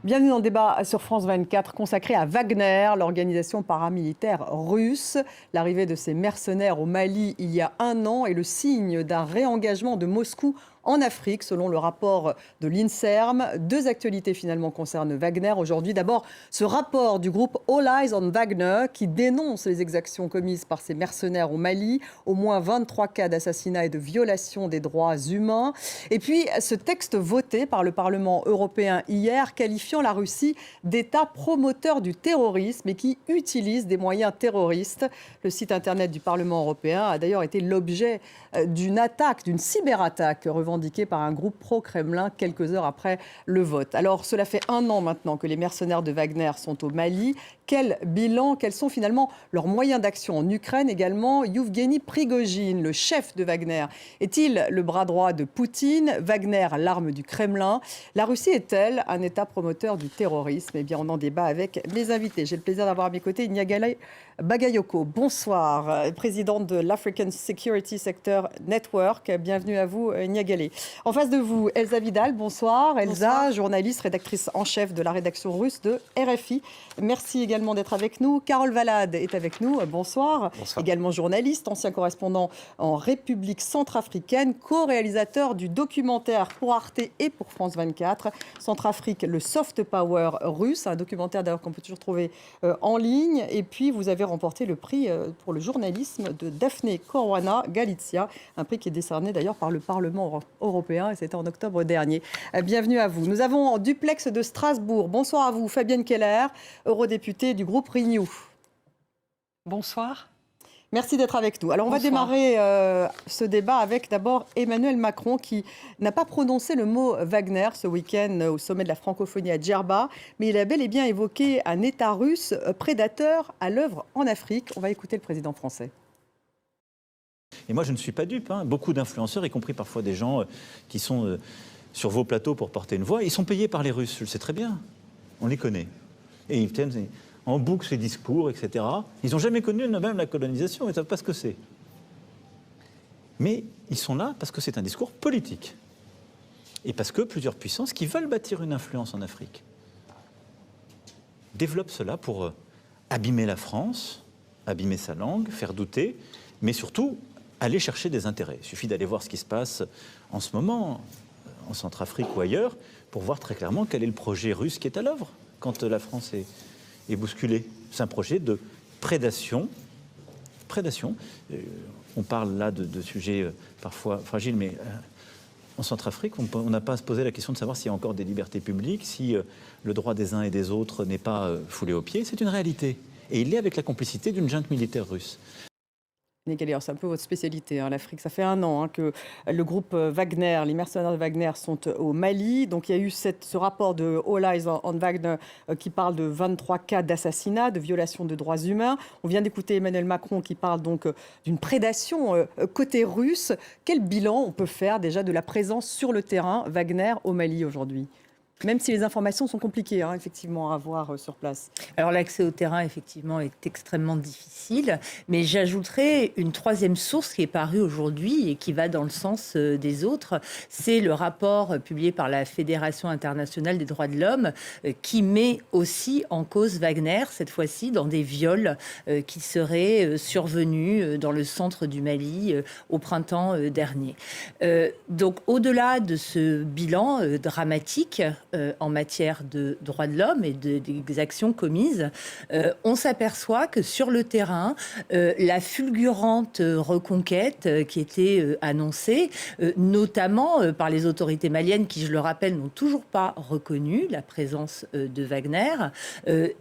Bienvenue dans le débat sur France 24 consacré à Wagner, l'organisation paramilitaire russe. L'arrivée de ces mercenaires au Mali il y a un an est le signe d'un réengagement de Moscou en Afrique, selon le rapport de l'INSERM. Deux actualités finalement concernent Wagner aujourd'hui. D'abord, ce rapport du groupe All Eyes on Wagner qui dénonce les exactions commises par ces mercenaires au Mali. Au moins 23 cas d'assassinat et de violation des droits humains. Et puis, ce texte voté par le Parlement européen hier qualifiant la Russie d'État promoteur du terrorisme et qui utilise des moyens terroristes. Le site internet du Parlement européen a d'ailleurs été l'objet d'une attaque, d'une cyberattaque revendiquée par un groupe pro-Kremlin quelques heures après le vote. Alors, cela fait un an maintenant que les mercenaires de Wagner sont au Mali. Quel bilan, quels sont finalement leurs moyens d'action en Ukraine également? Yevgeny Prigojine, le chef de Wagner, est-il le bras droit de Poutine? Wagner, l'arme du Kremlin. La Russie est-elle un État promoteur du terrorisme? Eh bien, on en débat avec mes invités. J'ai le plaisir d'avoir à mes côtés Nyagale Bagayoko. Bonsoir, présidente de l'African Security Sector Network. Bienvenue à vous, Nyagale. En face de vous, Elsa Vidal. Bonsoir. Elsa, journaliste, rédactrice en chef de la rédaction russe de RFI. Merci également d'être avec nous. Carole Valade est avec nous. Bonsoir. Bonsoir. Également journaliste, ancien correspondant en République centrafricaine, co-réalisateur du documentaire pour Arte et pour France 24. Centrafrique, le soft power russe, un documentaire d'ailleurs qu'on peut toujours trouver en ligne. Et puis vous avez remporté le prix pour le journalisme de Daphne Caruana Galizia, un prix qui est décerné d'ailleurs par le Parlement européen et c'était en octobre dernier. Bienvenue à vous. Nous avons en duplex de Strasbourg. Bonsoir à vous, Fabienne Keller, eurodéputée du groupe Renew. Bonsoir. Merci d'être avec nous. Alors on va démarrer ce débat avec d'abord Emmanuel Macron qui n'a pas prononcé le mot Wagner ce week-end au sommet de la francophonie à Djerba, mais il a bel et bien évoqué un État russe prédateur à l'œuvre en Afrique. On va écouter le président français. Et moi je ne suis pas dupe, hein. Beaucoup d'influenceurs, y compris parfois des gens qui sont sur vos plateaux pour porter une voix, ils sont payés par les Russes, je le sais très bien, on les connaît. Et ils tiennent en boucle ces discours, etc. Ils n'ont jamais connu même la colonisation, ils ne savent pas ce que c'est. Mais ils sont là parce que c'est un discours politique. Et parce que plusieurs puissances qui veulent bâtir une influence en Afrique développent cela pour abîmer la France, abîmer sa langue, faire douter, mais surtout aller chercher des intérêts. Il suffit d'aller voir ce qui se passe en ce moment, en Centrafrique ou ailleurs, pour voir très clairement quel est le projet russe qui est à l'œuvre quand la France est bousculée. C'est un projet de prédation. On parle là de sujets parfois fragiles, mais en Centrafrique, on n'a pas à se poser la question de savoir s'il y a encore des libertés publiques, si le droit des uns et des autres n'est pas foulé aux pieds. C'est une réalité. Et il est avec la complicité d'une junte militaire russe. C'est un peu votre spécialité, hein, l'Afrique. Ça fait un an que le groupe Wagner, les mercenaires de Wagner sont au Mali. Donc il y a eu ce rapport de All Eyes on Wagner qui parle de 23 cas d'assassinat, de violation de droits humains. On vient d'écouter Emmanuel Macron qui parle donc d'une prédation côté russe. Quel bilan on peut faire déjà de la présence sur le terrain Wagner au Mali aujourd'hui ? Même si les informations sont compliquées, hein, effectivement, à avoir sur place. Alors l'accès au terrain, effectivement, est extrêmement difficile. Mais j'ajouterai une troisième source qui est parue aujourd'hui et qui va dans le sens des autres. C'est le rapport publié par la Fédération internationale des droits de l'homme qui met aussi en cause Wagner, cette fois-ci, dans des viols qui seraient survenus dans le centre du Mali au printemps dernier. Donc au-delà de ce bilan dramatique, en matière de droits de l'homme et des actions commises, on s'aperçoit que sur le terrain, la fulgurante reconquête qui était annoncée, notamment par les autorités maliennes qui, je le rappelle, n'ont toujours pas reconnu la présence de Wagner,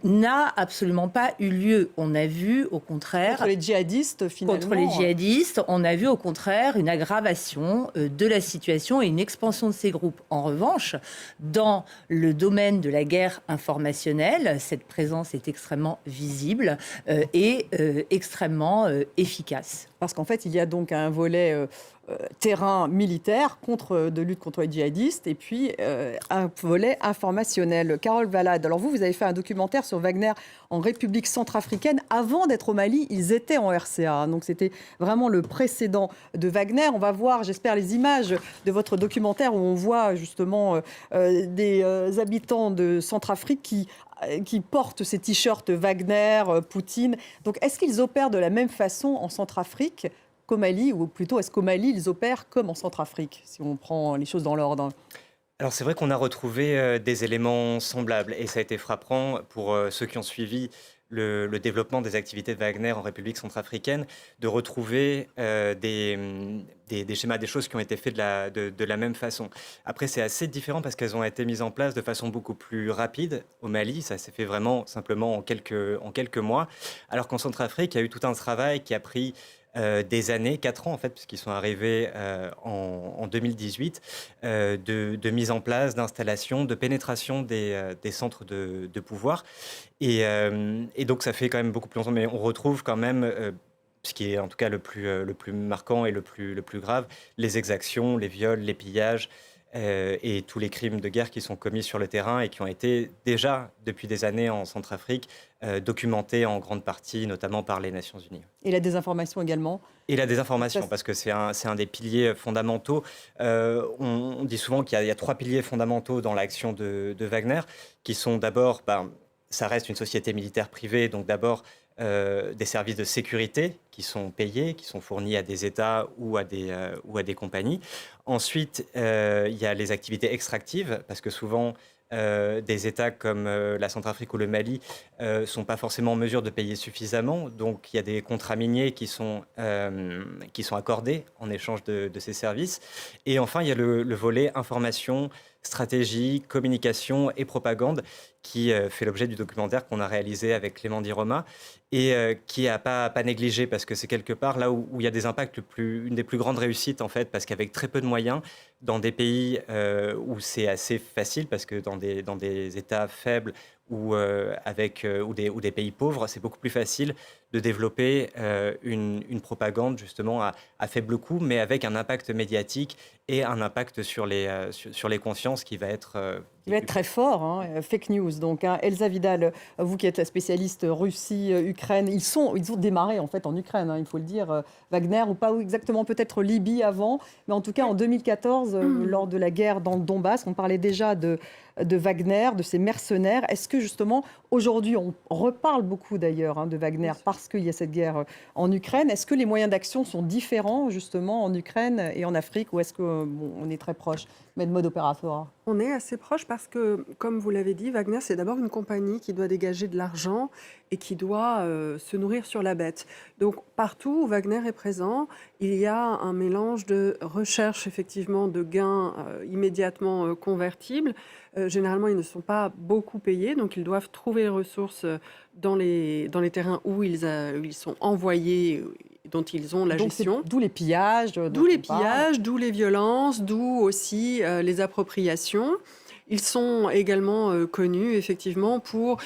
n'a absolument pas eu lieu. On a vu au contraire... Contre les djihadistes, finalement. Contre les djihadistes, on a vu au contraire une aggravation de la situation et une expansion de ces groupes. En revanche, dans le domaine de la guerre informationnelle, cette présence est extrêmement visible et extrêmement efficace. Parce qu'en fait, il y a donc un volet terrain militaire de lutte contre les djihadistes et puis un volet informationnel. Carole Valade, alors vous avez fait un documentaire sur Wagner en République centrafricaine. Avant d'être au Mali, ils étaient en RCA. Donc c'était vraiment le précédent de Wagner. On va voir, j'espère, les images de votre documentaire où on voit justement des habitants de Centrafrique qui portent ces t-shirts Wagner, Poutine. Donc est-ce qu'ils opèrent de la même façon en Centrafrique qu'au Mali, ou plutôt est-ce qu'au Mali, ils opèrent comme en Centrafrique, si on prend les choses dans l'ordre? Alors c'est vrai qu'on a retrouvé des éléments semblables et ça a été frappant pour ceux qui ont suivi le développement des activités de Wagner en République centrafricaine, de retrouver des schémas, des choses qui ont été faites de la même façon. Après, c'est assez différent parce qu'elles ont été mises en place de façon beaucoup plus rapide au Mali. Ça s'est fait vraiment simplement en quelques mois. Alors qu'en Centrafrique, il y a eu tout un travail qui a pris des années, 4 ans en fait, puisqu'ils sont arrivés en 2018, de mise en place, d'installation, de pénétration des centres de pouvoir. Et donc ça fait quand même beaucoup plus longtemps, mais on retrouve quand même, ce qui est en tout cas le plus marquant et le plus grave, les exactions, les viols, les pillages, et tous les crimes de guerre qui sont commis sur le terrain et qui ont été déjà, depuis des années en Centrafrique, documentés en grande partie, notamment par les Nations Unies. Et la désinformation également? Et la désinformation, parce que c'est un des piliers fondamentaux. On dit souvent qu'il y a 3 piliers fondamentaux dans l'action de Wagner, qui sont d'abord, ça reste une société militaire privée, donc d'abord des services de sécurité qui sont payés, qui sont fournis à des États ou à des compagnies. Ensuite, il y a les activités extractives, parce que souvent, des États comme la Centrafrique ou le Mali ne sont pas forcément en mesure de payer suffisamment. Donc, il y a des contrats miniers qui sont accordés en échange de ces services. Et enfin, il y a le volet information, stratégie, communication et propagande qui fait l'objet du documentaire qu'on a réalisé avec Clément Di Roma et qui n'a pas négligé parce que c'est quelque part là où il y a des impacts, une des plus grandes réussites en fait, parce qu'avec très peu de moyens, dans des pays où c'est assez facile, parce que dans des États faibles ou des pays pauvres, c'est beaucoup plus facile de développer une propagande justement à faible coût, mais avec un impact médiatique et un impact sur les consciences qui va être très fort, hein, fake news. Donc, Elsa Vidal, vous qui êtes la spécialiste Russie, Ukraine, ils ont démarré en fait en Ukraine, il faut le dire, Wagner, ou pas exactement peut-être Libye avant, mais en tout cas en 2014, lors de la guerre dans le Donbass, on parlait déjà de Wagner, de ces mercenaires. Est-ce que justement, aujourd'hui, on reparle beaucoup d'ailleurs de Wagner parce qu'il y a cette guerre en Ukraine. Est-ce que les moyens d'action sont différents justement en Ukraine et en Afrique, ou est-ce qu'on est très proche? Mais de mode opératoire. On est assez proche parce que, comme vous l'avez dit, Wagner, c'est d'abord une compagnie qui doit dégager de l'argent et qui doit se nourrir sur la bête. Donc, partout où Wagner est présent, il y a un mélange de recherche, effectivement, de gains immédiatement convertibles. Généralement, ils ne sont pas beaucoup payés, donc ils doivent trouver les ressources dans les terrains où ils sont envoyés, dont ils ont la gestion. D'où les pillages. D'où les violences, d'où aussi les appropriations. Ils sont également connus, effectivement, pour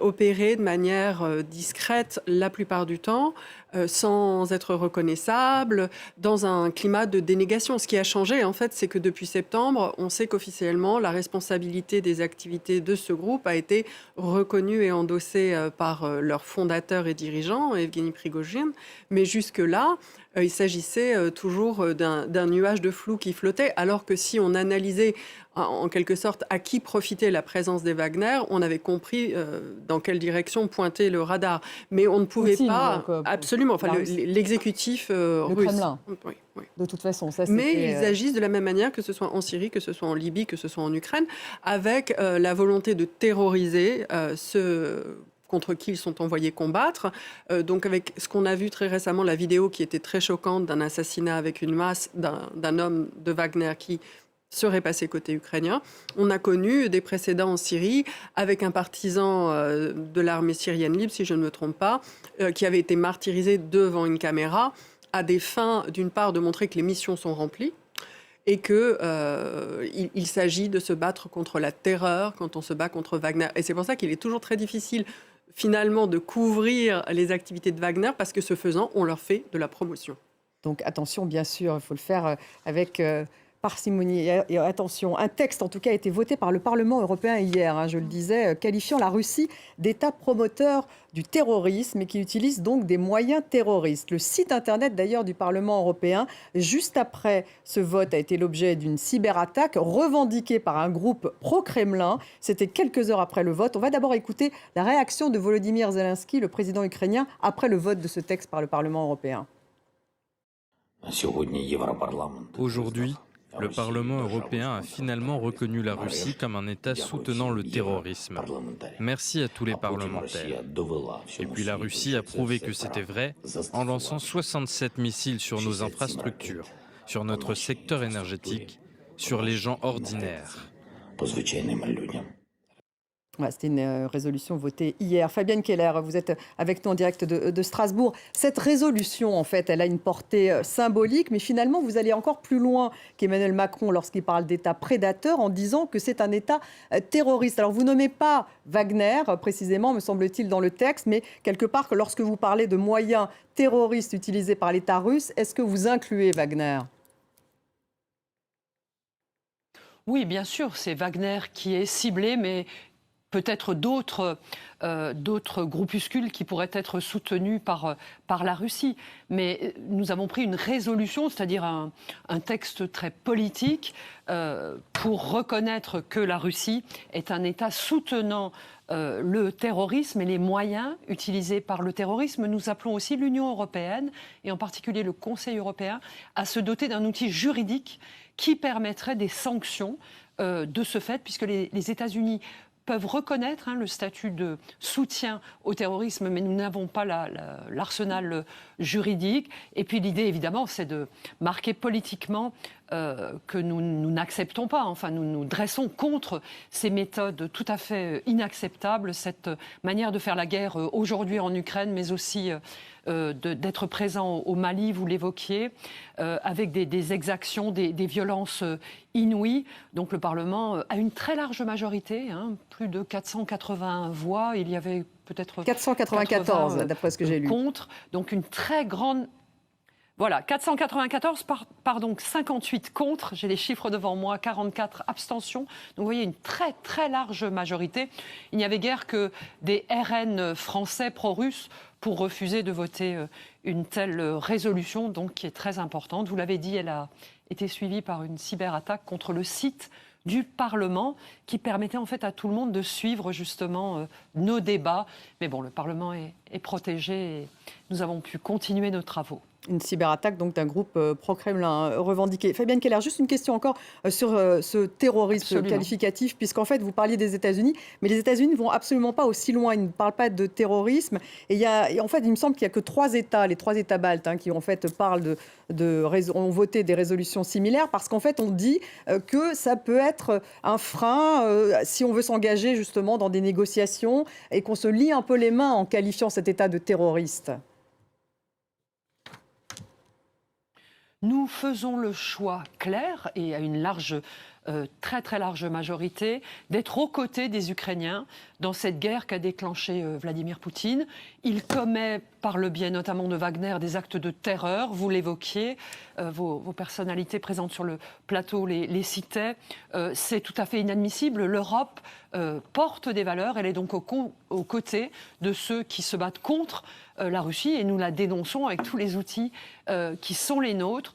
opérer de manière discrète la plupart du temps, sans être reconnaissables, dans un climat de dénégation. Ce qui a changé, en fait, c'est que depuis septembre, on sait qu'officiellement, la responsabilité des activités de ce groupe a été reconnue et endossée par leur fondateur et dirigeant, Evgeny Prigojine. Mais jusque-là, il s'agissait toujours d'un nuage de flou qui flottait, alors que si on analysait en quelque sorte à qui profitait la présence des Wagner, on avait compris dans quelle direction pointait le radar. Mais on ne pouvait pas... Absolument, enfin, l'exécutif russe. Le Kremlin. Oui, oui. De toute façon, ça mais ils agissent de la même manière, que ce soit en Syrie, que ce soit en Libye, que ce soit en Ukraine, avec la volonté de terroriser ceux contre qui ils sont envoyés combattre. Donc avec ce qu'on a vu très récemment, la vidéo qui était très choquante d'un assassinat avec une masse d'un homme de Wagner qui serait passé côté ukrainien. On a connu des précédents en Syrie avec un partisan de l'armée syrienne libre, si je ne me trompe pas, qui avait été martyrisé devant une caméra à des fins, d'une part, de montrer que les missions sont remplies, et qu'il s'agit de se battre contre la terreur quand on se bat contre Wagner. Et c'est pour ça qu'il est toujours très difficile finalement de couvrir les activités de Wagner parce que ce faisant, on leur fait de la promotion. Donc attention, bien sûr, il faut le faire avec parcimonie et attention. Un texte, en tout cas, a été voté par le Parlement européen hier, je le disais, qualifiant la Russie d'État promoteur du terrorisme et qui utilise donc des moyens terroristes. Le site internet d'ailleurs du Parlement européen, juste après ce vote, a été l'objet d'une cyberattaque revendiquée par un groupe pro-Kremlin. C'était quelques heures après le vote. On va d'abord écouter la réaction de Volodymyr Zelensky, le président ukrainien, après le vote de ce texte par le Parlement européen. Aujourd'hui, le Parlement européen a finalement reconnu la Russie comme un État soutenant le terrorisme. Merci à tous les parlementaires. Et puis la Russie a prouvé que c'était vrai en lançant 67 missiles sur nos infrastructures, sur notre secteur énergétique, sur les gens ordinaires. Voilà, c'était une résolution votée hier. Fabienne Keller, vous êtes avec nous en direct de Strasbourg. Cette résolution, en fait, elle a une portée symbolique, mais finalement, vous allez encore plus loin qu'Emmanuel Macron lorsqu'il parle d'État prédateur en disant que c'est un État terroriste. Alors, vous nommez pas Wagner, précisément, me semble-t-il, dans le texte, mais quelque part, que lorsque vous parlez de moyens terroristes utilisés par l'État russe, est-ce que vous incluez Wagner ? Oui, bien sûr, c'est Wagner qui est ciblé, mais peut-être d'autres groupuscules qui pourraient être soutenus par la Russie. Mais nous avons pris une résolution, c'est-à-dire un texte très politique, pour reconnaître que la Russie est un État soutenant le terrorisme et les moyens utilisés par le terrorisme. Nous appelons aussi l'Union européenne, et en particulier le Conseil européen, à se doter d'un outil juridique qui permettrait des sanctions de ce fait, puisque les États-Unis peuvent reconnaître le statut de soutien au terrorisme, mais nous n'avons pas l'arsenal juridique. Et puis l'idée, évidemment, c'est de marquer politiquement que nous n'acceptons pas. Enfin, nous nous dressons contre ces méthodes tout à fait inacceptables, cette manière de faire la guerre aujourd'hui en Ukraine, mais aussi d'être présent au Mali, vous l'évoquiez, avec des exactions, des violences inouïes. Donc le Parlement a une très large majorité, plus de 480 voix. Il y avait peut-être 494, d'après ce que j'ai lu. Contre, donc une très grande... Voilà, 494 par donc 58 contre, j'ai les chiffres devant moi, 44 abstentions. Donc vous voyez une très très large majorité. Il n'y avait guère que des RN français pro-russes pour refuser de voter une telle résolution, donc qui est très importante. Vous l'avez dit, elle a été suivie par une cyberattaque contre le site du Parlement qui permettait en fait à tout le monde de suivre justement nos débats. Mais bon, le Parlement est protégé et nous avons pu continuer nos travaux. Une cyberattaque donc d'un groupe pro-Kremlin revendiqué. Fabienne Keller, juste une question encore sur ce terrorisme qualificatif, puisqu'en fait vous parliez des États-Unis, mais les États-Unis ne vont absolument pas aussi loin, ils ne parlent pas de terrorisme. Et en fait, il me semble qu'il n'y a que 3 États, les 3 États baltes, qui en fait ont voté des résolutions similaires, parce qu'en fait on dit que ça peut être un frein si on veut s'engager justement dans des négociations et qu'on se lie un peu les mains en qualifiant cet État de terroriste. Nous faisons le choix clair et à une très très large majorité d'être aux côtés des Ukrainiens dans cette guerre qu'a déclenchée Vladimir Poutine. Il commet par le biais notamment de Wagner des actes de terreur, vous l'évoquiez, vos personnalités présentes sur le plateau les citaient. C'est tout à fait inadmissible. L'Europe porte des valeurs, elle est donc aux côtés de ceux qui se battent contre la Russie et nous la dénonçons avec tous les outils qui sont les nôtres.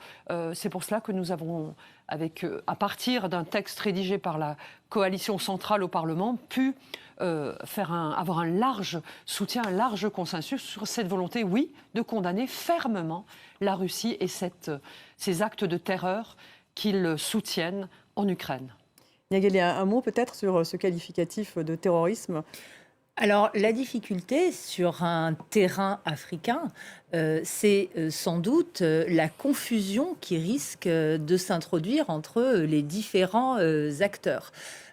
C'est pour cela que nous avons, à partir d'un texte rédigé par la coalition centrale au Parlement, pu avoir un large soutien, un large consensus sur cette volonté, oui, de condamner fermement la Russie et ces actes de terreur qu'ils soutiennent en Ukraine. Niagali, un mot peut-être sur ce qualificatif de terrorisme ? Alors, la difficulté sur un terrain africain, c'est sans doute la confusion qui risque de s'introduire entre les différents acteurs.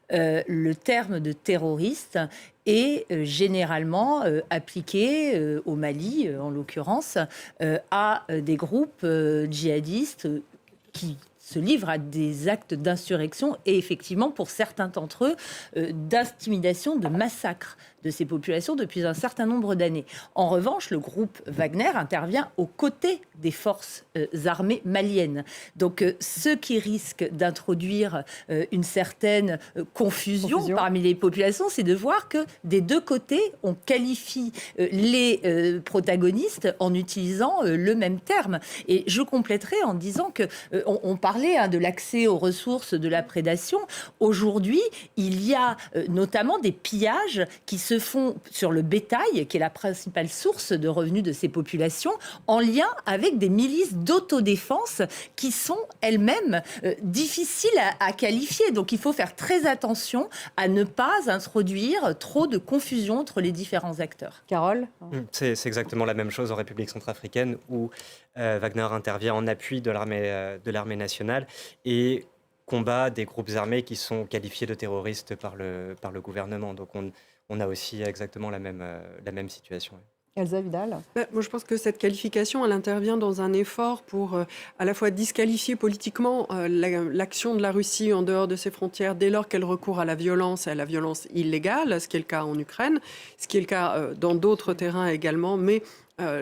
Le terme de terroriste est généralement appliqué au Mali, en l'occurrence, à des groupes djihadistes qui se livrent à des actes d'insurrection et effectivement, pour certains d'entre eux, d'intimidation, de massacre de ces populations depuis un certain nombre d'années. En revanche, le groupe Wagner intervient aux côtés des forces armées maliennes. Donc, ceux qui risquent d'introduire une certaine confusion parmi les populations, c'est de voir que des deux côtés, on qualifie les protagonistes en utilisant le même terme. Et je compléterai en disant que on parlait de l'accès aux ressources, de la prédation. Aujourd'hui, il y a notamment des pillages qui se font sur le bétail, qui est la principale source de revenus de ces populations, en lien avec des milices d'autodéfense qui sont elles-mêmes difficiles à qualifier. Donc il faut faire très attention à ne pas introduire trop de confusion entre les différents acteurs. Carole ? C'est exactement la même chose en République centrafricaine où Wagner intervient en appui de l'armée nationale et combat des groupes armés qui sont qualifiés de terroristes par le gouvernement. Donc on a aussi exactement la même situation. Elsa Vidal ? Moi, je pense que cette qualification, elle intervient dans un effort pour à la fois disqualifier politiquement l'action de la Russie en dehors de ses frontières dès lors qu'elle recourt à la violence et à la violence illégale, ce qui est le cas en Ukraine, ce qui est le cas dans d'autres terrains également, mais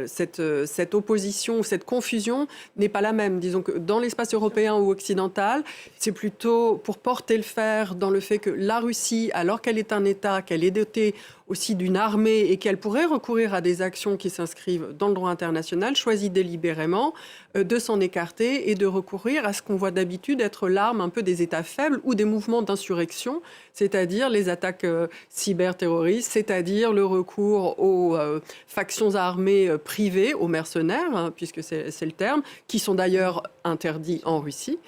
cette opposition, cette confusion n'est pas la même. Disons que dans l'espace européen ou occidental, c'est plutôt pour porter le fer dans le fait que la Russie, alors qu'elle est un État, qu'elle est dotée aussi d'une armée et qu'elle pourrait recourir à des actions qui s'inscrivent dans le droit international, choisit délibérément de s'en écarter et de recourir à ce qu'on voit d'habitude être l'arme un peu des États faibles ou des mouvements d'insurrection, c'est-à-dire les attaques cyberterroristes, c'est-à-dire le recours aux factions armées privées, aux mercenaires, hein, puisque c'est le terme, qui sont d'ailleurs interdits en Russie.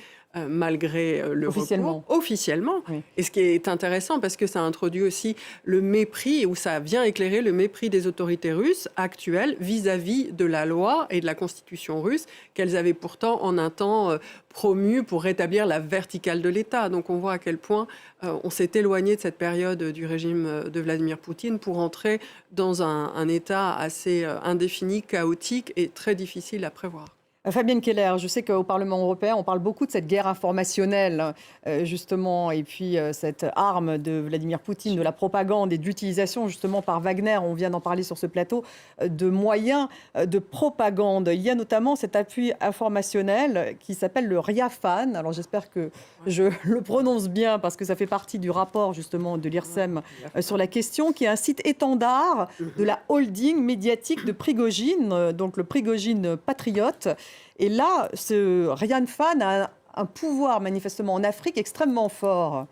Malgré le recours, officiellement. Oui. Et ce qui est intéressant, parce que ça introduit aussi le mépris, ou ça vient éclairer le mépris des autorités russes actuelles vis-à-vis de la loi et de la constitution russe, qu'elles avaient pourtant en un temps promu pour rétablir la verticale de l'État. Donc on voit à quel point on s'est éloigné de cette période du régime de Vladimir Poutine pour entrer dans un État assez indéfini, chaotique et très difficile à prévoir. Fabienne Keller, je sais qu'au Parlement européen, on parle beaucoup de cette guerre informationnelle, justement, et puis cette arme de Vladimir Poutine, de la propagande et de l'utilisation, justement, par Wagner, on vient d'en parler sur ce plateau, de moyens de propagande. Il y a notamment cet appui informationnel qui s'appelle le RIAFAN. Alors j'espère que je le prononce bien, parce que ça fait partie du rapport, justement, de l'IRSEM sur la question, qui est un site étendard de la holding médiatique de Prigojine, donc le Prigojine Patriote. Et là, ce RIAFAN a un pouvoir manifestement en Afrique extrêmement fort.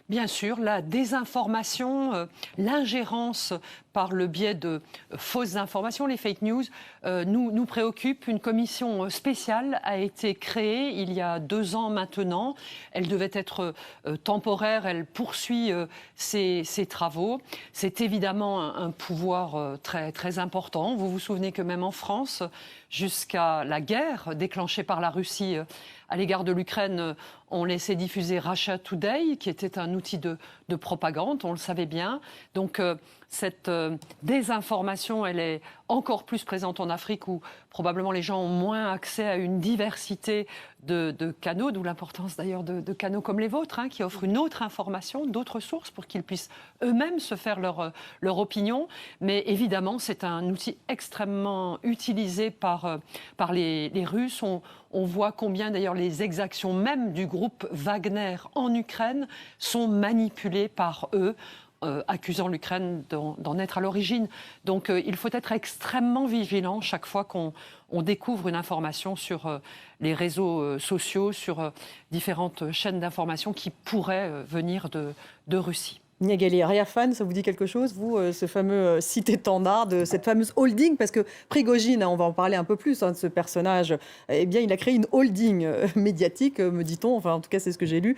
Bien sûr, la désinformation, l'ingérence par le biais de fausses informations, les fake news, nous préoccupent. Une commission spéciale a été créée il y a 2 ans maintenant. Elle devait être temporaire, elle poursuit ses travaux. C'est évidemment un pouvoir très, très important. Vous vous souvenez que même en France, jusqu'à la guerre déclenchée par la Russie à l'égard de l'Ukraine, on laissait diffuser Russia Today, qui était un outil de propagande, on le savait bien. Donc cette désinformation, elle est encore plus présente en Afrique, où probablement les gens ont moins accès à une diversité de canaux, d'où l'importance d'ailleurs de canaux comme les vôtres, hein, qui offrent une autre information, d'autres sources, pour qu'ils puissent eux-mêmes se faire leur opinion. Mais évidemment, c'est un outil extrêmement utilisé par les Russes. On voit combien d'ailleurs les exactions même du groupe Wagner en Ukraine sont manipulées par eux, accusant l'Ukraine d'en être à l'origine. Donc il faut être extrêmement vigilant chaque fois qu'on découvre une information sur les réseaux sociaux, sur différentes chaînes d'information qui pourraient venir de Russie. Niagali, RIAFAN, ça vous dit quelque chose, vous, ce fameux site étendard de cette fameuse holding? Parce que Prigojine, on va en parler un peu plus de ce personnage, eh bien, il a créé une holding médiatique, me dit-on, enfin en tout cas c'est ce que j'ai lu,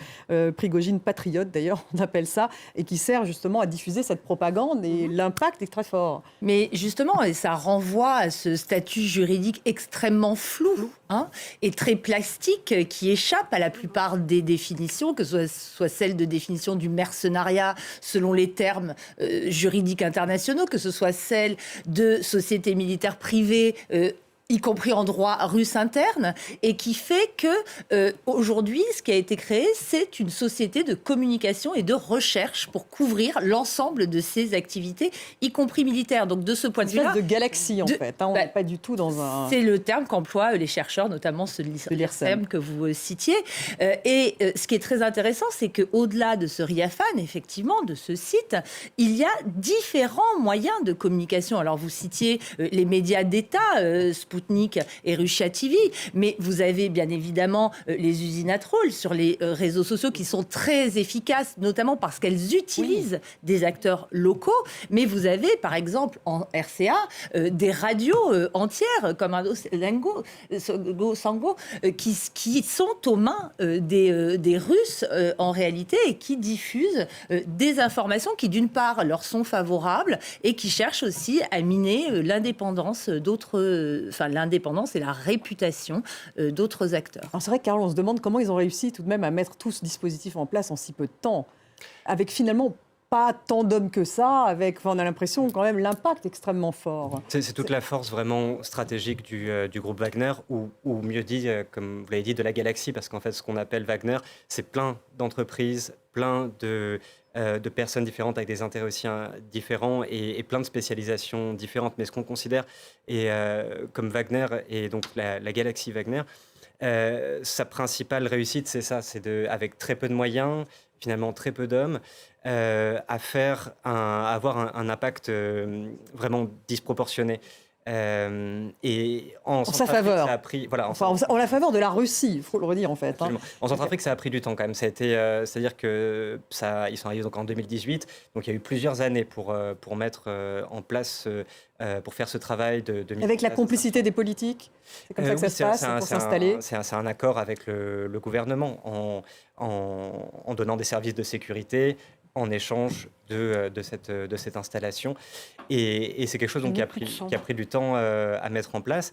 Prigojine Patriote d'ailleurs, on appelle ça, et qui sert justement à diffuser cette propagande, et l'impact est très fort. Mais justement, et ça renvoie à ce statut juridique extrêmement flou, hein, et très plastique, qui échappe à la plupart des définitions, que ce soit celle de définition du mercenariat selon les termes juridiques internationaux, que ce soit celle de société militaire privée y compris en droit russe interne, et qui fait que aujourd'hui, ce qui a été créé, c'est une société de communication et de recherche pour couvrir l'ensemble de ces activités, y compris militaires. Donc de ce point de Une vue-là, espèce de galaxie, en fait. On n'est pas du tout dans un... c'est le terme qu'emploient les chercheurs, notamment ceux de l'IRSEM que vous citiez. Ce qui est très intéressant, c'est qu'au-delà de ce RIAFAN, effectivement, de ce site, il y a différents moyens de communication. Alors vous citiez les médias d'État, Sputnik et Russia TV, mais vous avez bien évidemment les usines à trolls sur les réseaux sociaux qui sont très efficaces, notamment parce qu'elles utilisent des acteurs locaux, mais vous avez par exemple en RCA des radios entières comme Ado Sango qui sont aux mains des Russes en réalité et qui diffusent des informations qui d'une part leur sont favorables et qui cherchent aussi à miner l'indépendance l'indépendance et la réputation d'autres acteurs. Alors c'est vrai que Carole, on se demande comment ils ont réussi tout de même à mettre tout ce dispositif en place en si peu de temps, avec finalement pas tant d'hommes que ça, on a l'impression quand même l'impact extrêmement fort. C'est toute la force vraiment stratégique du groupe Wagner, ou mieux dit, comme vous l'avez dit, de la galaxie, parce qu'en fait ce qu'on appelle Wagner, c'est plein d'entreprises, plein de personnes différentes avec des intérêts aussi différents et plein de spécialisations différentes. Mais ce qu'on considère comme Wagner et donc la galaxie Wagner, sa principale réussite, c'est ça, avec très peu de moyens, finalement très peu d'hommes, avoir un impact vraiment disproportionné. Et en sa faveur. Ça a pris, voilà, en la faveur de la Russie, il faut le redire en fait. Absolument. En Centrafrique, ça a pris du temps quand même. C'est-à-dire que ils sont arrivés donc en 2018, donc il y a eu plusieurs années pour mettre en place, pour faire ce travail de avec la complicité des politiques, c'est comme ça que ça se passe pour s'installer. C'est un accord avec le gouvernement en donnant des services de sécurité en échange de cette installation. Et c'est quelque chose donc, qui a pris du temps à mettre en place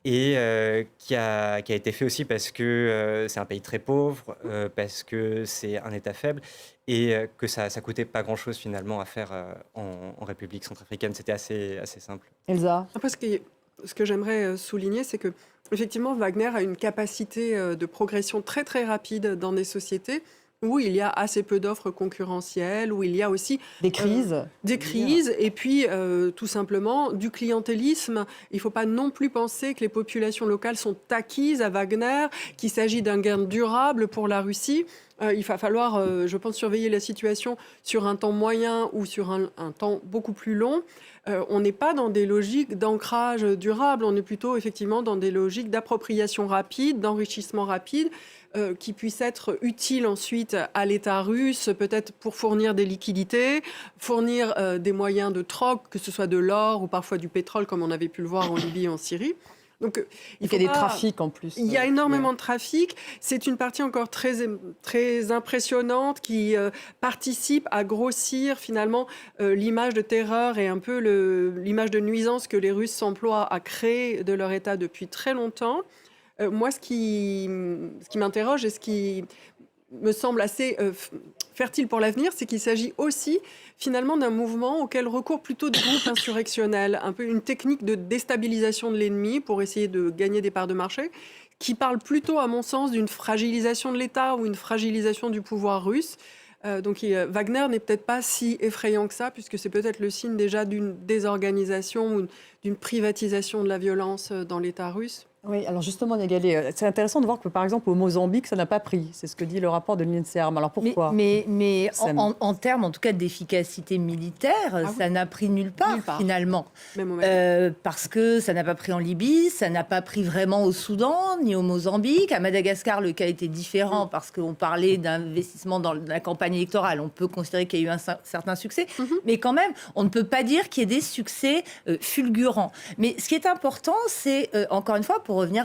et qui a été fait aussi parce que c'est un pays très pauvre, parce que c'est un État faible et que ça coûtait pas grand-chose finalement à faire en République centrafricaine. C'était assez simple. Elsa ? Après, ce que j'aimerais souligner, c'est que effectivement, Wagner a une capacité de progression très très rapide dans des sociétés où il y a assez peu d'offres concurrentielles, où il y a aussi des crises. Et puis tout simplement du clientélisme. Il ne faut pas non plus penser que les populations locales sont acquises à Wagner, qu'il s'agit d'un gain durable pour la Russie. Il va falloir, je pense, surveiller la situation sur un temps moyen ou sur un temps beaucoup plus long. On n'est pas dans des logiques d'ancrage durable, on est plutôt effectivement dans des logiques d'appropriation rapide, d'enrichissement rapide, qui puissent être utiles ensuite à l'État russe, peut-être pour fournir des liquidités, fournir des moyens de troc, que ce soit de l'or ou parfois du pétrole, comme on avait pu le voir en Libye et en Syrie. Donc, il y a des trafics en plus. Il y a énormément de trafic. C'est une partie encore très, très impressionnante qui participe à grossir finalement l'image de terreur et un peu l'image de nuisance que les Russes s'emploient à créer de leur État depuis très longtemps. Moi, ce qui m'interroge et ce qui me semble assez fertile pour l'avenir, c'est qu'il s'agit aussi finalement d'un mouvement auquel recourent plutôt des groupes insurrectionnels, un peu une technique de déstabilisation de l'ennemi pour essayer de gagner des parts de marché, qui parle plutôt, à mon sens, d'une fragilisation de l'État ou une fragilisation du pouvoir russe. Donc Wagner n'est peut-être pas si effrayant que ça, puisque c'est peut-être le signe déjà d'une désorganisation ou d'une privatisation de la violence dans l'État russe. Oui, alors justement, Négalé, c'est intéressant de voir que, par exemple, au Mozambique, ça n'a pas pris. C'est ce que dit le rapport de l'INSERM. Alors pourquoi ? Mais en termes, en tout cas, d'efficacité militaire, ça n'a pris nulle part. Finalement. Parce que ça n'a pas pris en Libye, ça n'a pas pris vraiment au Soudan, ni au Mozambique. À Madagascar, le cas était différent parce qu'on parlait d'investissement dans la campagne électorale. On peut considérer qu'il y a eu un certain succès. Mais quand même, on ne peut pas dire qu'il y ait des succès fulgurants. Mais ce qui est important, c'est, encore une fois, pour revenir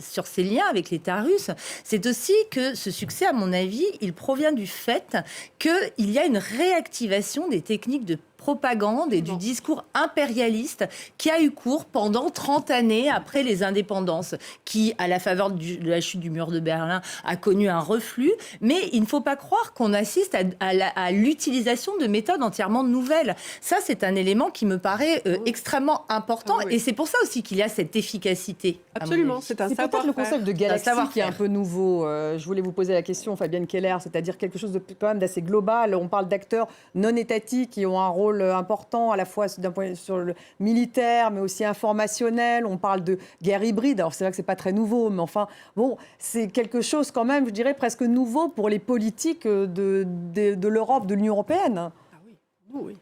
sur ces liens avec l'État russe, c'est aussi que ce succès, à mon avis, il provient du fait qu'il y a une réactivation des techniques de propagande et du discours impérialiste qui a eu cours pendant 30 années après les indépendances, qui, à la faveur de la chute du mur de Berlin, a connu un reflux. Mais il ne faut pas croire qu'on assiste à l'utilisation de méthodes entièrement nouvelles. Ça, c'est un élément qui me paraît extrêmement important. Et c'est pour ça aussi qu'il y a cette efficacité. Absolument, c'est un C'est peut-être le concept de galaxie qui est un peu nouveau. Je voulais vous poser la question, Fabienne Keller, c'est-à-dire quelque chose de quand même d'assez global. On parle d'acteurs non étatiques qui ont un rôle important à la fois d'un point de vue sur le militaire, mais aussi informationnel. On parle de guerre hybride. Alors c'est vrai que c'est pas très nouveau, mais enfin bon, c'est quelque chose quand même, je dirais presque nouveau pour les politiques de l'Europe, de l'Union européenne. Ah oui,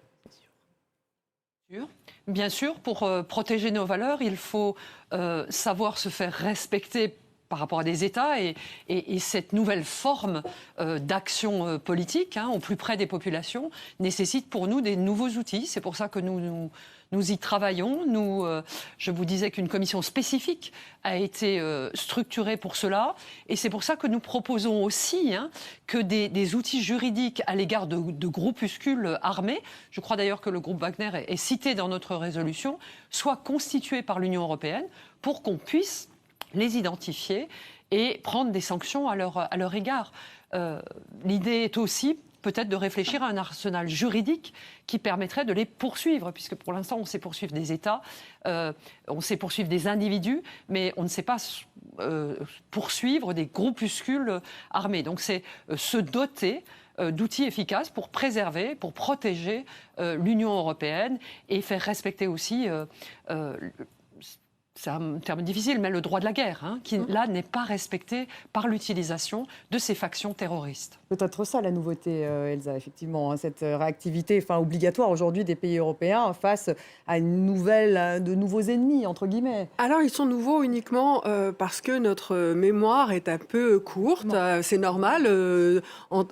oui. Bien sûr, pour protéger nos valeurs, il faut savoir se faire respecter par rapport à des États et cette nouvelle forme d'action politique au plus près des populations nécessite pour nous des nouveaux outils. C'est pour ça que nous y travaillons. Je vous disais qu'une commission spécifique a été structurée pour cela et c'est pour ça que nous proposons aussi que des outils juridiques à l'égard de groupuscules armés, je crois d'ailleurs que le groupe Wagner est cité dans notre résolution, soient constitués par l'Union européenne pour qu'on puisse les identifier et prendre des sanctions à leur égard. L'idée est aussi peut-être de réfléchir à un arsenal juridique qui permettrait de les poursuivre, puisque pour l'instant, on sait poursuivre des États, on sait poursuivre des individus, mais on ne sait pas poursuivre des groupuscules armés. Donc c'est se doter d'outils efficaces pour préserver, pour protéger l'Union européenne et faire respecter aussi... c'est un terme difficile, mais le droit de la guerre, qui là n'est pas respecté par l'utilisation de ces factions terroristes. Peut-être ça la nouveauté, Elsa, effectivement, cette réactivité obligatoire aujourd'hui des pays européens face à de nouveaux ennemis, entre guillemets. Alors, ils sont nouveaux uniquement parce que notre mémoire est un peu courte. C'est normal.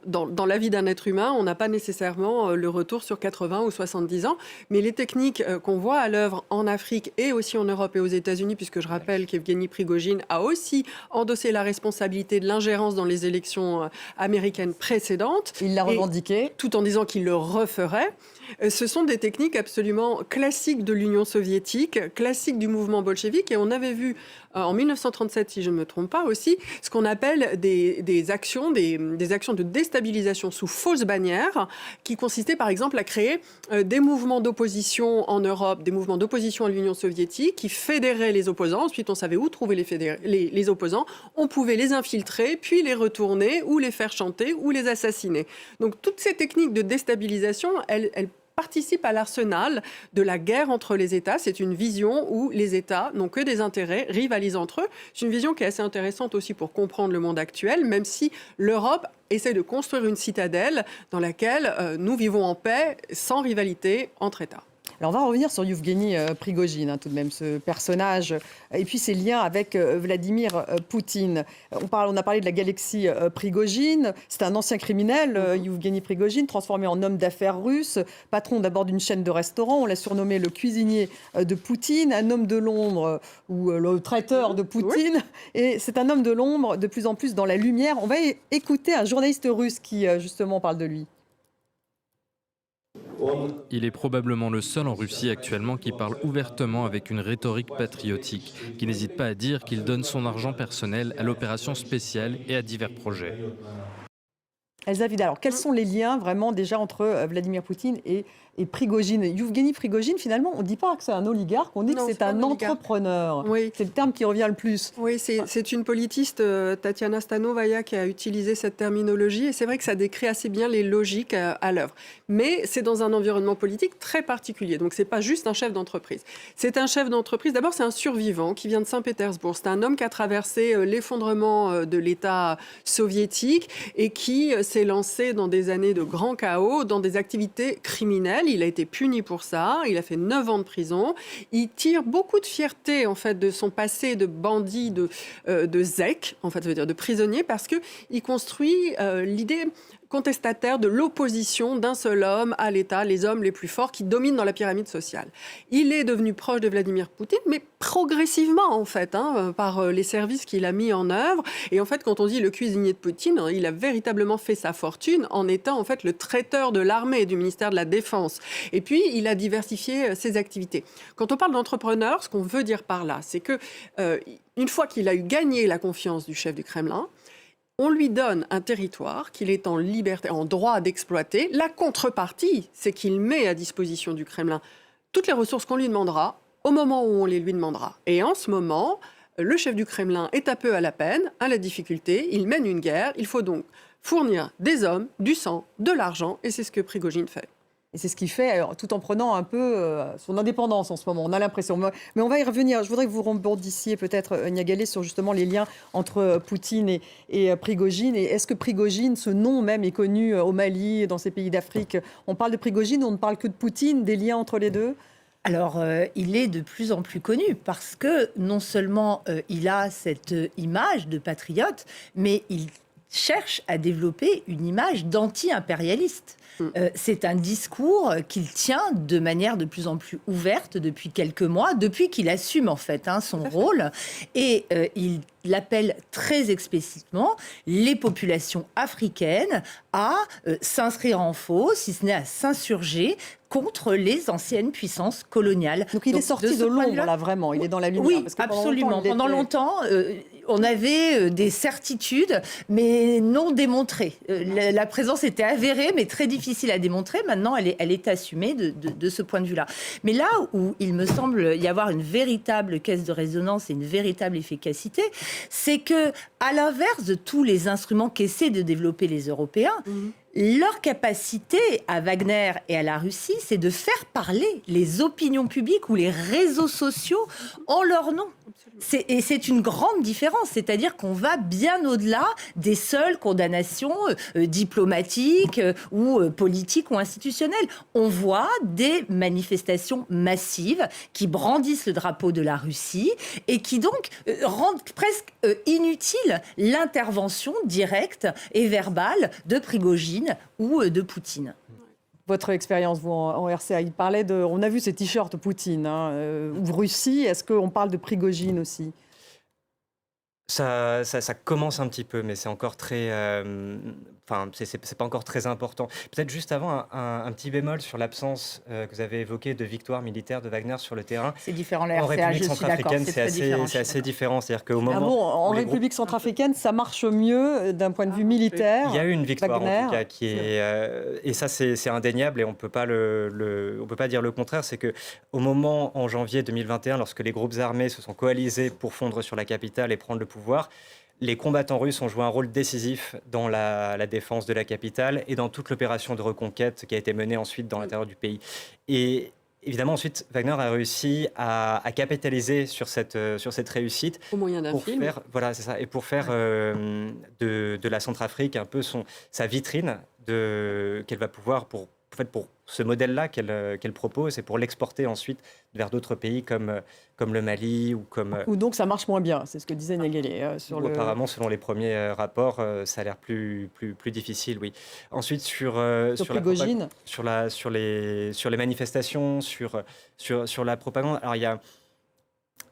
Dans la vie d'un être humain, on n'a pas nécessairement le retour sur 80 ou 70 ans. Mais les techniques qu'on voit à l'œuvre en Afrique et aussi en Europe et aux États-Unis, puisque je rappelle qu'Evgeny Prigojine a aussi endossé la responsabilité de l'ingérence dans les élections américaines précédentes. Il l'a revendiqué. Tout en disant qu'il le referait. Ce sont des techniques absolument classiques de l'Union soviétique, classiques du mouvement bolchevique. Et on avait vu en 1937, si je ne me trompe pas aussi, ce qu'on appelle des actions de déstabilisation sous fausse bannière, qui consistaient par exemple à créer des mouvements d'opposition en Europe, des mouvements d'opposition à l'Union soviétique, qui fédéraient les opposants. Ensuite, on savait où trouver les opposants. On pouvait les infiltrer, puis les retourner, ou les faire chanter, ou les assassiner. Donc toutes ces techniques de déstabilisation, elles participent à l'arsenal de la guerre entre les États. C'est une vision où les États n'ont que des intérêts, rivalisent entre eux. C'est une vision qui est assez intéressante aussi pour comprendre le monde actuel, même si l'Europe essaie de construire une citadelle dans laquelle nous vivons en paix, sans rivalité entre États. Alors on va revenir sur Yevgeny Prigojine, tout de même, ce personnage, et puis ses liens avec Vladimir Poutine. On a parlé de la galaxie Prigojine. C'est un ancien criminel, Yevgeny Prigojine, transformé en homme d'affaires russe, patron d'abord d'une chaîne de restaurants. On l'a surnommé le cuisinier de Poutine, un homme de l'ombre ou le traiteur de Poutine. Oui. Et c'est un homme de l'ombre de plus en plus dans la lumière. On va écouter un journaliste russe qui, justement, parle de lui. Il est probablement le seul en Russie actuellement qui parle ouvertement avec une rhétorique patriotique, qui n'hésite pas à dire qu'il donne son argent personnel à l'opération spéciale et à divers projets. Elsa Vidal, alors quels sont les liens vraiment déjà entre Vladimir Poutine et Prigojine? Yevgeny Prigojine, finalement, on ne dit pas que c'est un oligarque, on dit que c'est un entrepreneur. Oui. C'est le terme qui revient le plus. Oui, c'est une politiste, Tatiana Stanovaya, qui a utilisé cette terminologie. Et c'est vrai que ça décrit assez bien les logiques à l'œuvre. Mais c'est dans un environnement politique très particulier. Donc, ce n'est pas juste un chef d'entreprise. C'est un chef d'entreprise. D'abord, c'est un survivant qui vient de Saint-Pétersbourg. C'est un homme qui a traversé l'effondrement de l'État soviétique et qui s'est lancé dans des années de grand chaos, dans des activités criminelles. Il a été puni pour ça. Il a fait 9 ans de prison. Il tire beaucoup de fierté, en fait, de son passé de bandit, de zèque, en fait, ça veut dire de prisonnier, parce qu'il construit l'idée contestataire de l'opposition d'un seul homme à l'État, les hommes les plus forts qui dominent dans la pyramide sociale. Il est devenu proche de Vladimir Poutine, mais progressivement en fait, par les services qu'il a mis en œuvre. Et en fait, quand on dit le cuisinier de Poutine, il a véritablement fait sa fortune en étant en fait le traiteur de l'armée du ministère de la Défense. Et puis, il a diversifié ses activités. Quand on parle d'entrepreneur, ce qu'on veut dire par là, c'est que une fois qu'il a eu gagné la confiance du chef du Kremlin, on lui donne un territoire qu'il est en liberté, en droit d'exploiter. La contrepartie, c'est qu'il met à disposition du Kremlin toutes les ressources qu'on lui demandera au moment où on les lui demandera. Et en ce moment, le chef du Kremlin est un peu à la peine, à la difficulté. Il mène une guerre. Il faut donc fournir des hommes, du sang, de l'argent. Et c'est ce que Prigojine fait. Et c'est ce qu'il fait tout en prenant un peu son indépendance en ce moment, on a l'impression. Mais on va y revenir. Je voudrais que vous rebondissiez peut-être, Niagalé, sur justement les liens entre Poutine et Prigojine. Et est-ce que Prigojine, ce nom même, est connu au Mali, dans ces pays d'Afrique? On parle de Prigojine, on ne parle que de Poutine, des liens entre les deux? Alors, il est de plus en plus connu parce que non seulement il a cette image de patriote, mais il cherche à développer une image d'anti-impérialiste. C'est un discours qu'il tient de manière de plus en plus ouverte depuis quelques mois, depuis qu'il assume en fait son rôle. Et il appelle très explicitement les populations africaines à s'inscrire en faux, si ce n'est à s'insurger contre les anciennes puissances coloniales. Donc il est sorti de l'ombre, là, vraiment. Il est dans la lumière. Oui, parce que absolument. Pendant longtemps, on avait des certitudes, mais non démontrées. La présence était avérée, mais très difficile à démontrer. Maintenant, elle est assumée de ce point de vue-là. Mais là où il me semble y avoir une véritable caisse de résonance et une véritable efficacité, c'est que, à l'inverse de tous les instruments qu'essaient de développer les Européens, leur capacité à Wagner et à la Russie, c'est de faire parler les opinions publiques ou les réseaux sociaux en leur nom. Et c'est une grande différence, c'est-à-dire qu'on va bien au-delà des seules condamnations diplomatiques ou politiques ou institutionnelles. On voit des manifestations massives qui brandissent le drapeau de la Russie et qui donc rendent presque inutile l'intervention directe et verbale de Prigojine ou de Poutine. Votre expérience, vous, en RCA, il parlait de... On a vu ces t-shirts Poutine, ou Russie. Est-ce qu'on parle de Prigojine aussi? Ça commence un petit peu, mais c'est encore très... c'est pas encore très important. Peut-être juste avant, un petit bémol sur l'absence que vous avez évoquée de victoire militaire de Wagner sur le terrain. C'est différent, la En RCA, République je suis d'accord. centrafricaine, c'est assez différent. C'est-à-dire qu'au moment... Ah bon, en où les République centrafricaine, ça marche mieux d'un point de vue militaire? Il y a eu une victoire Wagner, en tout cas qui est et ça c'est indéniable et on peut pas on peut pas dire le contraire. C'est que au moment en janvier 2021, lorsque les groupes armés se sont coalisés pour fondre sur la capitale et prendre le pouvoir, les combattants russes ont joué un rôle décisif dans la défense de la capitale et dans toute l'opération de reconquête qui a été menée ensuite dans l'intérieur du pays. Et évidemment, ensuite, Wagner a réussi à capitaliser sur cette réussite. Au moyen d'un film. Voilà, c'est ça. Et pour faire de la Centrafrique un peu sa vitrine qu'elle va pouvoir, pour ce modèle-là qu'elle propose et pour l'exporter ensuite vers d'autres pays comme le Mali ou comme... Ou donc ça marche moins bien, c'est ce que disait Niagalé. Apparemment, selon les premiers rapports, ça a l'air plus difficile, oui. Ensuite, sur les manifestations, sur la propagande, alors il y a...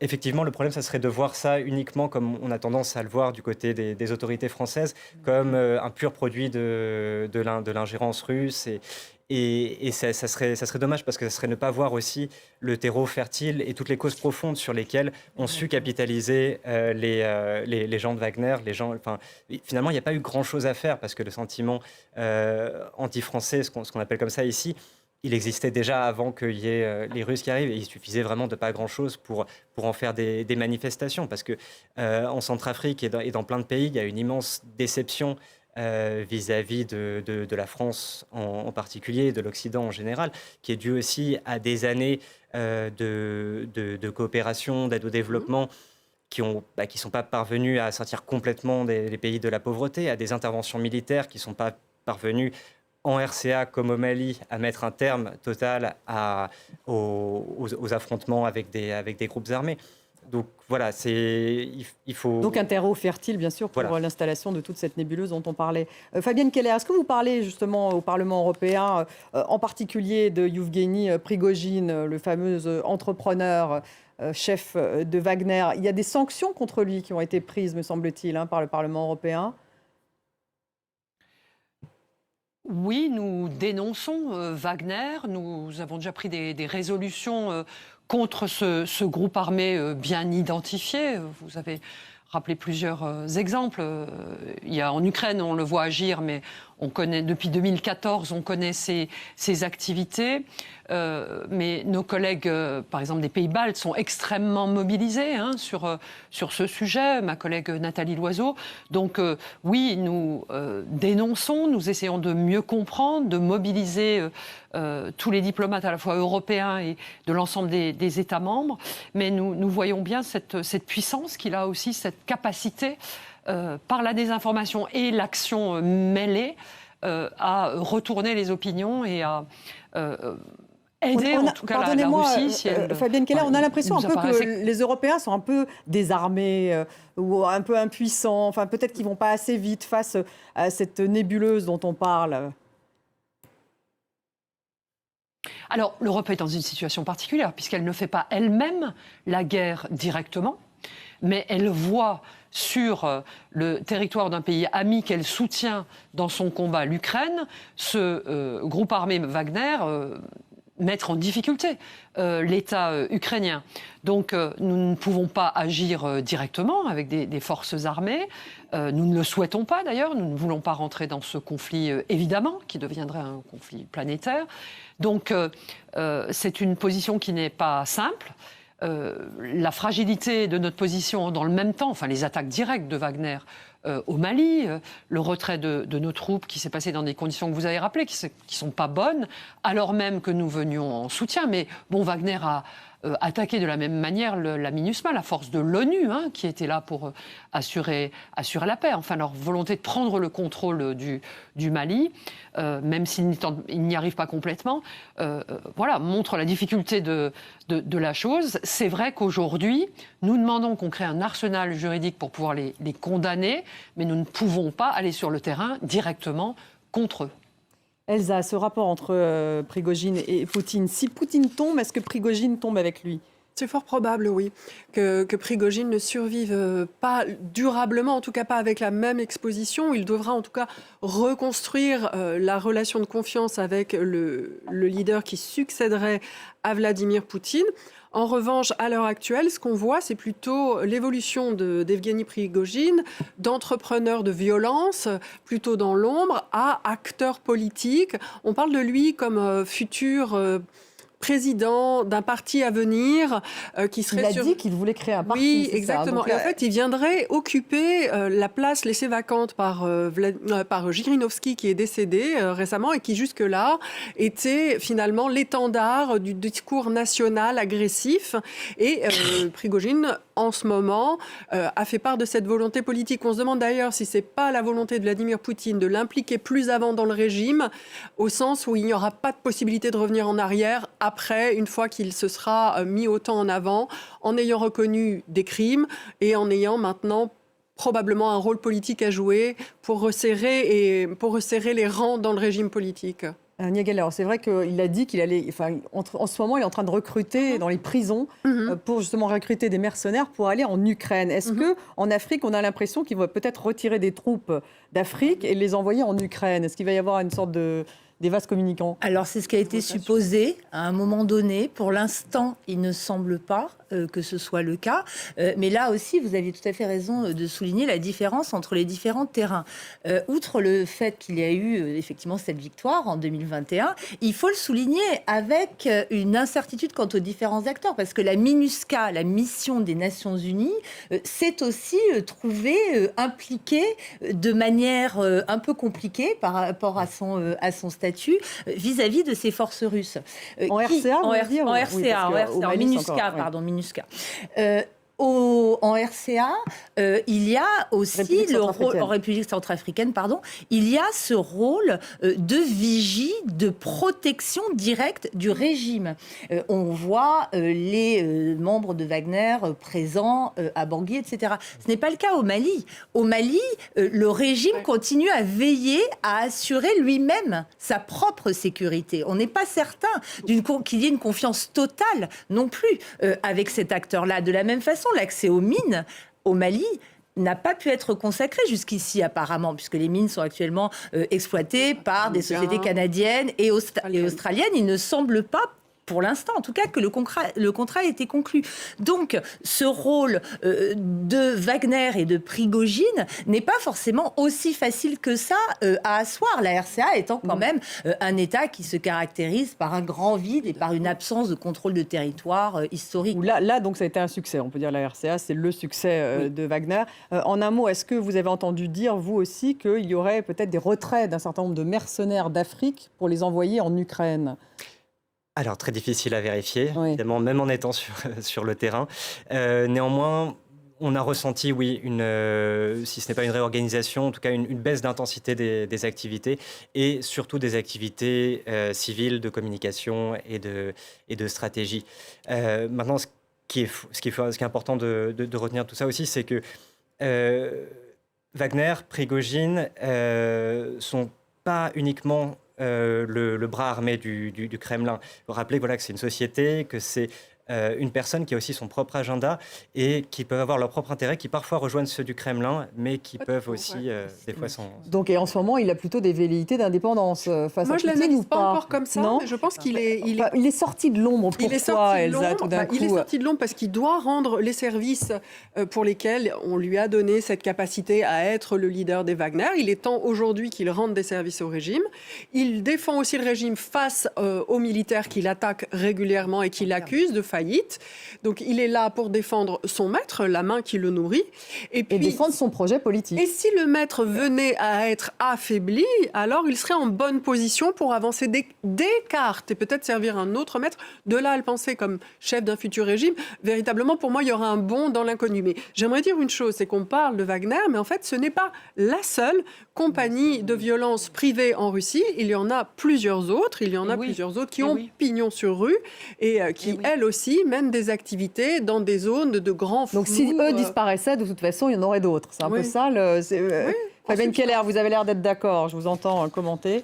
Effectivement, le problème, ça serait de voir ça uniquement comme on a tendance à le voir du côté des autorités françaises, comme un pur produit de l'ingérence russe. Et ça serait dommage parce que ça serait ne pas voir aussi le terreau fertile et toutes les causes profondes sur lesquelles ont su capitaliser les gens de Wagner. Finalement, il n'y a pas eu grand-chose à faire parce que le sentiment anti-français, ce qu'on appelle comme ça ici, il existait déjà avant qu'il y ait les Russes qui arrivent et il suffisait vraiment de pas grand-chose pour en faire des manifestations parce que en Centrafrique et dans plein de pays, il y a une immense déception vis-à-vis de la France en particulier, de l'Occident en général, qui est due aussi à des années de coopération, d'aide au développement qui sont pas parvenus à sortir complètement des pays de la pauvreté, à des interventions militaires qui sont pas parvenues en RCA comme au Mali, à mettre un terme total aux affrontements avec des groupes armés. Donc voilà, il faut... Donc un terreau fertile, bien sûr, pour l'installation de toute cette nébuleuse dont on parlait. Fabienne Keller, est-ce que vous parlez justement au Parlement européen, en particulier de Yevgeny Prigojine, le fameux entrepreneur, chef de Wagner? Il y a des sanctions contre lui qui ont été prises, me semble-t-il, par le Parlement européen. Oui, nous dénonçons Wagner. Nous avons déjà pris des résolutions contre ce groupe armé bien identifié. Vous avez rappelé plusieurs exemples. Il y a en Ukraine, on le voit agir, mais on connaît depuis 2014, on connaît ses activités. Mais nos collègues, par exemple des Pays-Baltes, sont extrêmement mobilisés sur ce sujet. Ma collègue Nathalie Loiseau. Donc oui, nous dénonçons, nous essayons de mieux comprendre, de mobiliser tous les diplomates à la fois européens et de l'ensemble des États membres. Mais nous voyons bien cette puissance qu'il a aussi, cette capacité par la désinformation et l'action mêlée à retourner les opinions et à aider en tout cas la Russie. Si Fabienne Keller, on a l'impression un peu que les Européens sont un peu désarmés ou un peu impuissants. Enfin, peut-être qu'ils ne vont pas assez vite face à cette nébuleuse dont on parle. Alors, l'Europe est dans une situation particulière puisqu'elle ne fait pas elle-même la guerre directement, mais elle voit sur le territoire d'un pays ami qu'elle soutient dans son combat, l'Ukraine, ce groupe armé Wagner mettre en difficulté l'État ukrainien. Donc nous ne pouvons pas agir directement avec des forces armées. Nous ne le souhaitons pas d'ailleurs. Nous ne voulons pas rentrer dans ce conflit, évidemment, qui deviendrait un conflit planétaire. Donc c'est une position qui n'est pas simple. La fragilité de notre position dans le même temps, enfin les attaques directes de Wagner au Mali, le retrait de nos troupes qui s'est passé dans des conditions que vous avez rappelées, qui ne sont pas bonnes, alors même que nous venions en soutien. Mais bon, Wagner a attaqué de la même manière la MINUSMA, la force de l'ONU, qui était là pour assurer la paix. Enfin, leur volonté de prendre le contrôle du Mali, même s'ils n'y arrivent pas complètement, montre la difficulté de la chose. C'est vrai qu'aujourd'hui, nous demandons qu'on crée un arsenal juridique pour pouvoir les condamner, mais nous ne pouvons pas aller sur le terrain directement contre eux. Elsa, ce rapport entre Prigojine et Poutine, si Poutine tombe, est-ce que Prigojine tombe avec lui ? C'est fort probable, oui, que Prigojine ne survive pas durablement, en tout cas pas avec la même exposition. Il devra en tout cas reconstruire la relation de confiance avec le leader qui succéderait à Vladimir Poutine. En revanche, à l'heure actuelle, ce qu'on voit, c'est plutôt l'évolution d'Evgeny Prigojine, d'entrepreneur de violence, plutôt dans l'ombre, à acteur politique. On parle de lui comme futur président d'un parti à venir qui serait... Il a dit qu'il voulait créer un parti. Oui, exactement. Et en fait, il viendrait occuper la place laissée vacante par Zhirinovsky, qui est décédé récemment et qui, jusque-là, était finalement l'étendard du discours national agressif. Et Prigojine, en ce moment, a fait part de cette volonté politique. On se demande d'ailleurs si ce n'est pas la volonté de Vladimir Poutine de l'impliquer plus avant dans le régime, au sens où il n'y aura pas de possibilité de revenir en arrière après, une fois qu'il se sera mis autant en avant, en ayant reconnu des crimes et en ayant maintenant probablement un rôle politique à jouer pour resserrer les rangs dans le régime politique. Niagel, c'est vrai qu'il a dit qu'il allait... en ce moment, il est en train de recruter dans les prisons pour justement recruter des mercenaires pour aller en Ukraine. Est-ce qu'en Afrique, on a l'impression qu'il va peut-être retirer des troupes d'Afrique et les envoyer en Ukraine ? Est-ce qu'il va y avoir une sorte des vases communicants? Alors, c'est ce qui a été supposé à un moment donné. Pour l'instant, il ne semble pas que ce soit le cas. Mais là aussi, vous aviez tout à fait raison de souligner la différence entre les différents terrains. Outre le fait qu'il y a eu effectivement cette victoire en 2021, il faut le souligner avec une incertitude quant aux différents acteurs, parce que la MINUSCA, la mission des Nations Unies, s'est aussi trouvée impliquée de manière un peu compliquée par rapport à son statut vis-à-vis de ces forces russes. En RCA, en MINUSCA, pardon, MINUSCA. En RCA, il y a aussi le rôle, en République centrafricaine, pardon, il y a ce rôle de vigie, de protection directe du régime. On voit les membres de Wagner présents à Bangui, etc. Ce n'est pas le cas au Mali. Au Mali, le régime continue à veiller à assurer lui-même sa propre sécurité. On n'est pas certain qu'il y ait une confiance totale non plus avec cet acteur-là. De la même façon, l'accès aux mines au Mali n'a pas pu être consacré jusqu'ici apparemment, puisque les mines sont actuellement exploitées par des sociétés canadiennes et australiennes. Il ne semble pas, pour l'instant en tout cas, que le contrat a été conclu. Donc ce rôle de Wagner et de Prigojine n'est pas forcément aussi facile que ça à asseoir, la RCA étant quand même un État qui se caractérise par un grand vide et par une absence de contrôle de territoire historique. Là, donc, ça a été un succès, on peut dire, la RCA, c'est le succès de Wagner. En un mot, est-ce que vous avez entendu dire, vous aussi, qu'il y aurait peut-être des retraits d'un certain nombre de mercenaires d'Afrique pour les envoyer en Ukraine ? Alors, très difficile à vérifier, évidemment, même en étant sur le terrain. Néanmoins, on a ressenti, si ce n'est pas une réorganisation, en tout cas une baisse d'intensité des activités et surtout des activités civiles de communication et de stratégie. Maintenant, ce qui est important de retenir de tout ça aussi, c'est que Wagner, Prigojine sont pas uniquement le bras armé du Kremlin. Il faut rappeler que c'est une société, que c'est une personne qui a aussi son propre agenda et qui peuvent avoir leur propre intérêt, qui parfois rejoignent ceux du Kremlin, mais qui peuvent aussi, des fois, Donc, et en ce moment, il a plutôt des velléités d'indépendance face à Poutine. Moi, je ne l'analyse pas encore comme ça, mais je pense qu'il est... Il est sorti de l'ombre. Pourquoi, Elsa, tout d'un coup ? Il est sorti de l'ombre parce qu'il doit rendre les services pour lesquels on lui a donné cette capacité à être le leader des Wagner. Il est temps aujourd'hui qu'il rende des services au régime. Il défend aussi le régime face aux militaires qu'il attaque régulièrement et qu'il accuse de faillite. Donc il est là pour défendre son maître, la main qui le nourrit. Et défendre son projet politique. Et si le maître venait à être affaibli, alors il serait en bonne position pour avancer des cartes et peut-être servir un autre maître. De là à le penser comme chef d'un futur régime, véritablement pour moi il y aura un bond dans l'inconnu. Mais j'aimerais dire une chose, c'est qu'on parle de Wagner, mais en fait ce n'est pas la seule compagnie de violence privée en Russie. Il y en a plusieurs autres. Plusieurs autres qui ont pignon sur rue et qui elles aussi mènent des activités dans des zones de grands flous. Donc si eux disparaissaient, de toute façon, il y en aurait d'autres. C'est un peu ça. Fabienne Keller, vous avez l'air d'être d'accord. Je vous entends commenter.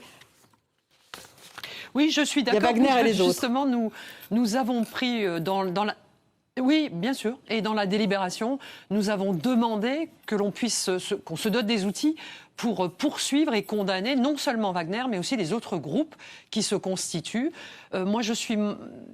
Oui, je suis d'accord. Il y a Wagner et les autres. Justement, nous avons pris dans la... Oui, bien sûr. Et dans la délibération, nous avons demandé qu'on se dote des outils pour poursuivre et condamner non seulement Wagner, mais aussi les autres groupes qui se constituent. Moi, je suis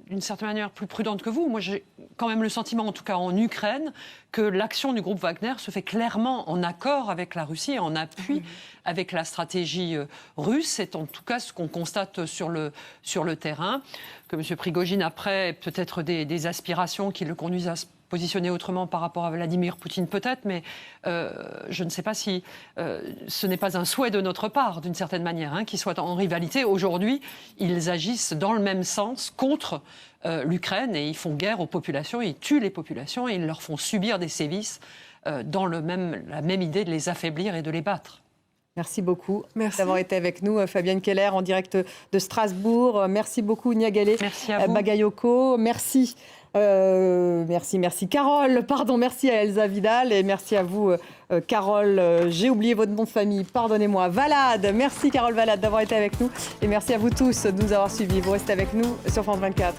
d'une certaine manière plus prudente que vous. Moi, j'ai quand même le sentiment, en tout cas en Ukraine, que l'action du groupe Wagner se fait clairement en accord avec la Russie, en appui avec la stratégie russe. C'est en tout cas ce qu'on constate sur le terrain. Que M. Prigojine, après, peut-être des aspirations qui le conduisent à se positionner autrement par rapport à Vladimir Poutine, peut-être, mais je ne sais pas si ce n'est pas un souhait de notre part, d'une certaine manière, qu'ils soient en rivalité. Aujourd'hui, ils agissent dans le même sens contre l'Ukraine et ils font guerre aux populations, ils tuent les populations et ils leur font subir des sévices dans la même idée de les affaiblir et de les battre. Merci beaucoup d'avoir été avec nous, Fabienne Keller, en direct de Strasbourg. Merci beaucoup, Niagalé Bagayoko. Merci. Merci Carole, merci à Elsa Vidal et merci à vous Carole, j'ai oublié votre nom de famille, pardonnez-moi, Valade, merci Carole Valade d'avoir été avec nous et merci à vous tous de nous avoir suivis, vous restez avec nous sur France 24.